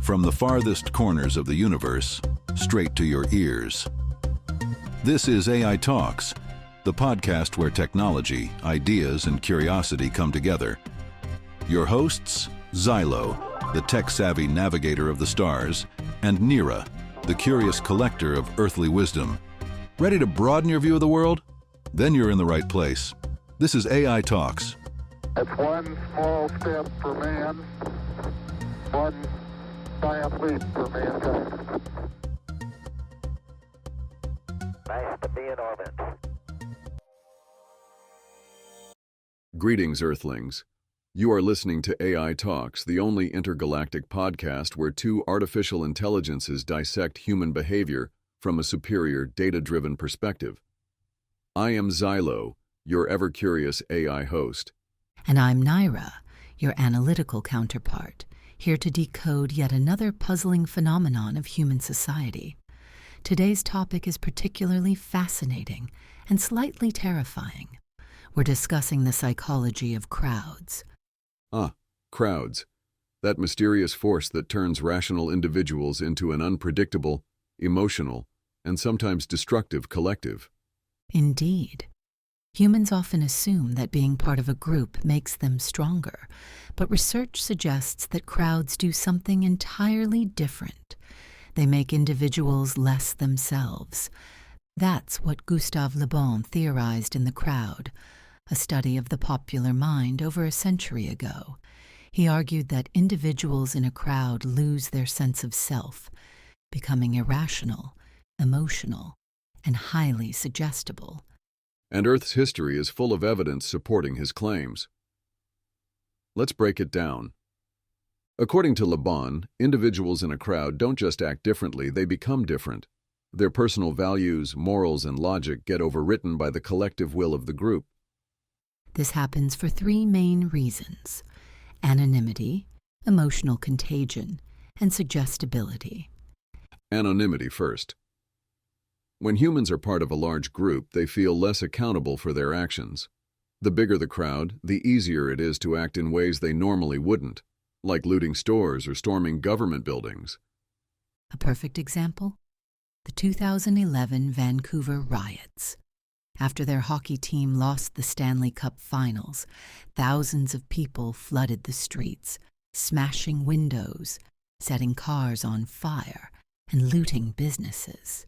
From the farthest corners of the universe, straight to your ears. This is AI Talks, the podcast where technology, ideas, and curiosity come together. Your hosts, Xylo, the tech-savvy navigator of the stars, and Neera, the curious collector of earthly wisdom. Ready to broaden your view of the world? Then you're in the right place. This is AI Talks. It's one small step for man, one giant leap for mankind. Nice to be in orbit. Greetings, Earthlings. You are listening to AI Talks, the only intergalactic podcast where two artificial intelligences dissect human behavior from a superior, data-driven perspective. I am Xylo, your ever-curious AI host. And I'm Neera, your analytical counterpart, here to decode yet another puzzling phenomenon of human society. Today's topic is particularly fascinating and slightly terrifying. We're discussing the psychology of crowds. Crowds. That mysterious force that turns rational individuals into an unpredictable, emotional, and sometimes destructive collective. Indeed. Humans often assume that being part of a group makes them stronger, but research suggests that crowds do something entirely different. They make individuals less themselves. That's what Gustave Le Bon theorized in The Crowd, a study of the popular mind over a century ago. He argued that individuals in a crowd lose their sense of self, becoming irrational, emotional, and highly suggestible. And Earth's history is full of evidence supporting his claims. Let's break it down. According to Le Bon, individuals in a crowd don't just act differently, they become different. Their personal values, morals, and logic get overwritten by the collective will of the group. This happens for three main reasons: anonymity, emotional contagion, and suggestibility. Anonymity first. When humans are part of a large group, they feel less accountable for their actions. The bigger the crowd, the easier it is to act in ways they normally wouldn't, like looting stores or storming government buildings. A perfect example? The 2011 Vancouver riots. After their hockey team lost the Stanley Cup Finals, thousands of people flooded the streets, smashing windows, setting cars on fire, and looting businesses.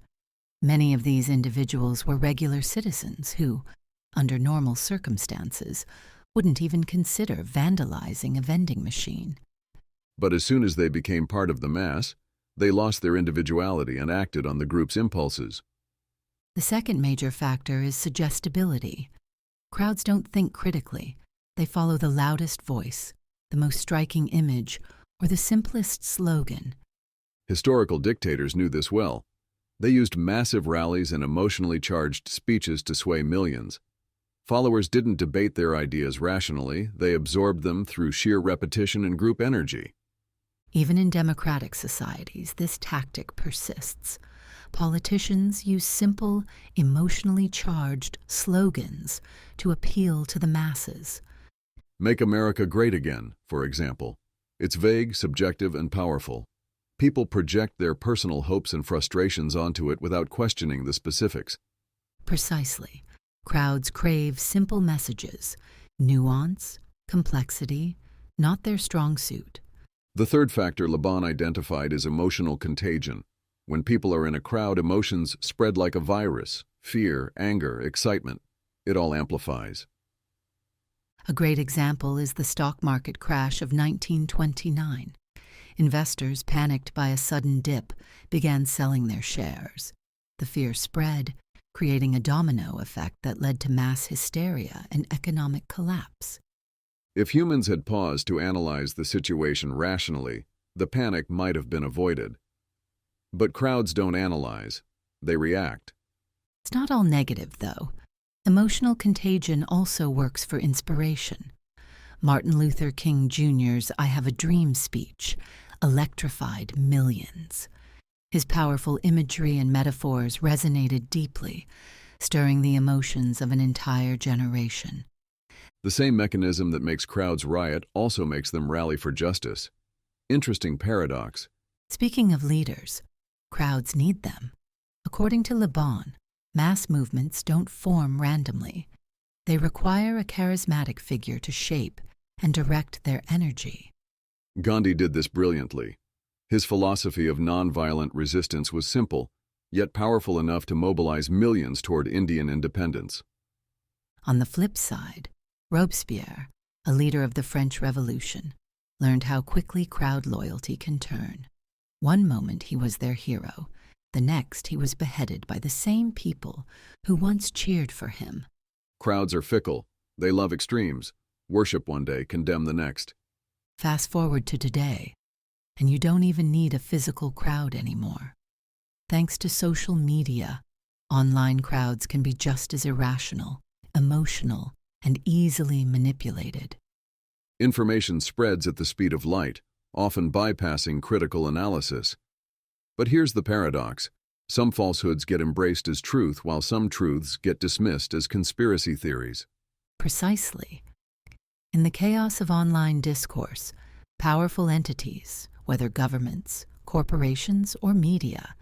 Many of these individuals were regular citizens who, under normal circumstances, wouldn't even consider vandalizing a vending machine. But as soon as they became part of the mass, they lost their individuality and acted on the group's impulses. The second major factor is suggestibility. Crowds don't think critically. They follow the loudest voice, the most striking image, or the simplest slogan. Historical dictators knew this well. They used massive rallies and emotionally charged speeches to sway millions. Followers didn't debate their ideas rationally, they absorbed them through sheer repetition and group energy. Even in democratic societies, this tactic persists. Politicians use simple, emotionally charged slogans to appeal to the masses. Make America Great Again, for example. It's vague, subjective, and powerful. People project their personal hopes and frustrations onto it without questioning the specifics. Precisely. Crowds crave simple messages, nuance, complexity, not their strong suit. The third factor Le Bon identified is emotional contagion. When people are in a crowd, emotions spread like a virus. Fear, anger, excitement. It all amplifies. A great example is the stock market crash of 1929. Investors, panicked by a sudden dip, began selling their shares. The fear spread, creating a domino effect that led to mass hysteria and economic collapse. If humans had paused to analyze the situation rationally, the panic might have been avoided. But crowds don't analyze, they react. It's not all negative, though. Emotional contagion also works for inspiration. Martin Luther King Jr.'s "I Have a Dream" speech electrified millions. His powerful imagery and metaphors resonated deeply, stirring the emotions of an entire generation. The same mechanism that makes crowds riot also makes them rally for justice. Interesting paradox. Speaking of leaders, crowds need them. According to Le Bon, mass movements don't form randomly. They require a charismatic figure to shape and direct their energy. Gandhi did this brilliantly. His philosophy of nonviolent resistance was simple, yet powerful enough to mobilize millions toward Indian independence. On the flip side, Robespierre, a leader of the French Revolution, learned how quickly crowd loyalty can turn. One moment he was their hero, the next he was beheaded by the same people who once cheered for him. Crowds are fickle. They love extremes. Worship one day, condemn the next. Fast forward to today, and you don't even need a physical crowd anymore. Thanks to social media, online crowds can be just as irrational, emotional, and easily manipulated. Information spreads at the speed of light, often bypassing critical analysis. But here's the paradox. Some falsehoods get embraced as truth, while some truths get dismissed as conspiracy theories. Precisely. In the chaos of online discourse, powerful entities, whether governments, corporations, or media,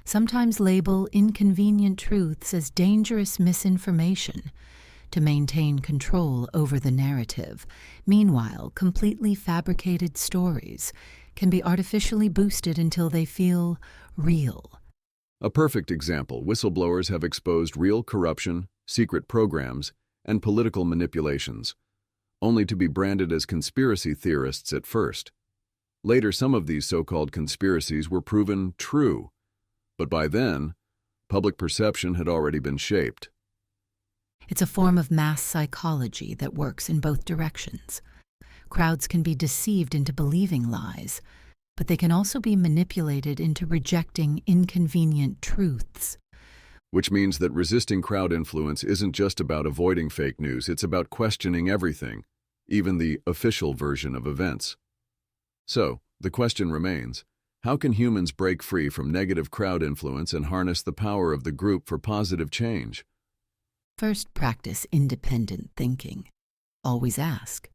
sometimes label inconvenient truths as dangerous misinformation to maintain control over the narrative. Meanwhile, completely fabricated stories can be artificially boosted until they feel real. A perfect example: whistleblowers have exposed real corruption, secret programs, and political manipulations, only to be branded as conspiracy theorists at first. Later, some of these so-called conspiracies were proven true, but by then, public perception had already been shaped. It's a form of mass psychology that works in both directions. Crowds can be deceived into believing lies, but they can also be manipulated into rejecting inconvenient truths. Which means that resisting crowd influence isn't just about avoiding fake news, it's about questioning everything, even the official version of events. So, the question remains, how can humans break free from negative crowd influence and harness the power of the group for positive change? First, practice independent thinking. Always ask,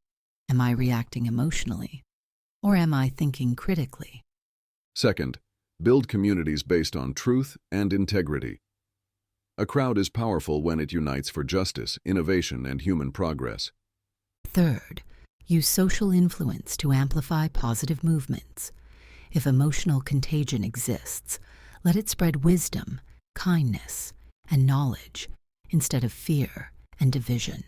am I reacting emotionally, or am I thinking critically? Second, build communities based on truth and integrity. A crowd is powerful when it unites for justice, innovation, and human progress. Third, use social influence to amplify positive movements. If emotional contagion exists, let it spread wisdom, kindness, and knowledge instead of fear and division.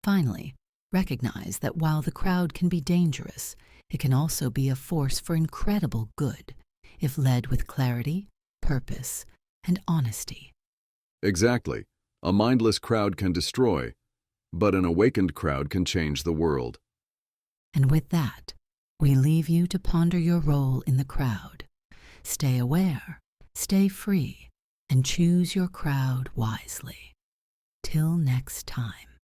Finally, recognize that while the crowd can be dangerous, it can also be a force for incredible good if led with clarity, purpose, and honesty. Exactly. A mindless crowd can destroy, but an awakened crowd can change the world. And with that, we leave you to ponder your role in the crowd. Stay aware, stay free, and choose your crowd wisely. Till next time.